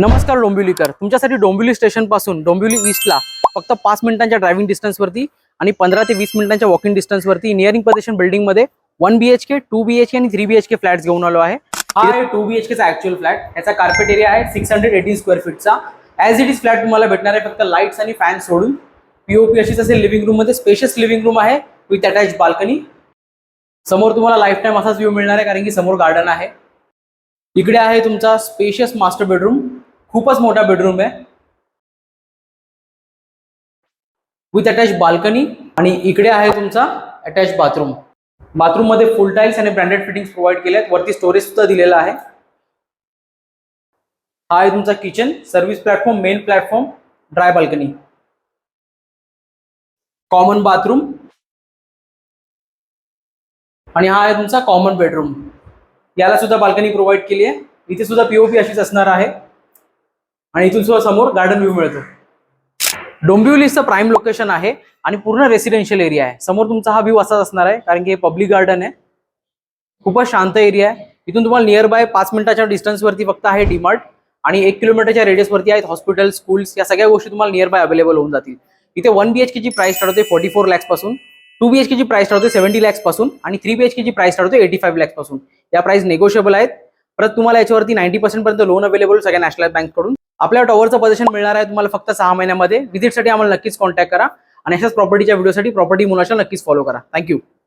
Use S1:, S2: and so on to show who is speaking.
S1: नमस्कार डोंबिवलीकर, तुमच्यासाठी डोंबिवली स्टेशन पासून डोंबिवली ईस्टला फक्त 5 मिनिटांच्या ड्रायव्हिंग डिस्टन्सवरती आणि 15 ते 20 मिनिटांच्या वॉकिंग डिस्टन्सवरती नियरिंग पोझिशन बिल्डिंगमध्ये 1 BHK, 2 BHK आणि 3 BHK फ्लॅट्स घेऊन आलो आहे. हा आहे 2 BHK चा ऍक्च्युअल फ्लॅट. याचा कार्पेट एरिया आहे 618 स्क्वेअर फीटचा. ॲज इट इज फ्लॅट तुम्हाला भेटणार आहे फक्त लाईट्स आणि फॅन सोडून. पीओपी अशीच असेल. लिव्हिंग रूम मध्ये स्पेशियस लिव्हिंग रूम आहे विथ अटॅच बाल्कनी. समोर तुम्हाला लाईफ टाइम असाच व्ह्यू मिळणार आहे कारण की समोर गार्डन आहे. इकडे आहे तुमचा स्पेशियस मास्टर बेडरूम. खूपच मोठा बेडरूम आहे विथ अटॅच बाल्कनी. आणि इकडे आहे तुमचा अटॅच बाथरूम. बाथरूम मध्ये फुल टाइल्स आणि ब्रँडेड फिटिंग्स प्रोव्हाइड केले आहेत. वरती स्टोरेज सुद्धा दिलेला आहे. हा आहे तुमचा kitchen, service platform, main platform, dry balcony, common bathroom आणि हा आहे तुमचा कॉमन बेडरूम. याला सुद्धा बाल्कनी प्रोव्हाइड केली आहे. इथे सुद्धा पीओपी अशीच असणार आहे आणि इथून सुद्धा समोर गार्डन व्ह्यू मिळतो. डोंबिवलीचं प्राईम लोकेशन आहे आणि पूर्ण रेसिडेन्शियल एरिया आहे. समोर तुमचा हा व्ह्यू असाच असणार आहे कारण की हे पब्लिक गार्डन आहे. खूपच शांत एरिया आहे. इथून तुम्हाला नियर बाय 5 मिनिटाच्या डिस्टन्सवरती फक्त आहे डीमार्ट आणि 1 किलोमीटरच्या रेडियसवरती आहेत हॉस्पिटल, स्कूल्स. या सगळ्या गोष्टी तुम्हाला नियर बाय अवेलेबल होऊन जातील. इथे 1 BHK ची प्राइस स्टार्ट होते 44 lakhs पासून, 2 BHK ची प्राइस स्टार्ट होते 70 lakhs पासून आणि 3 BHK ची प्राइस स्टार्ट होते 85 lakhs पासून. या प्राइस नेगोशिएबल आहेत. परत तुम्हाला याच्यावरती 90% पर्यंत लोन अवेलेबल सगळ्या नॅशनल बँक कडून. आपल्या टॉवरचं पोझिशन मिळणार आहे तुम्हाला फक्त 6 महिन्यामध्ये. व्हिजिटसाठी आम्हाला नक्कीच कॉन्टॅक्ट करा आणि अशाच प्रॉपर्टीच्या व्हिडिओसाठी प्रॉपर्टी मुलाच्या नक्कीच फॉलो करा. थँक्यू.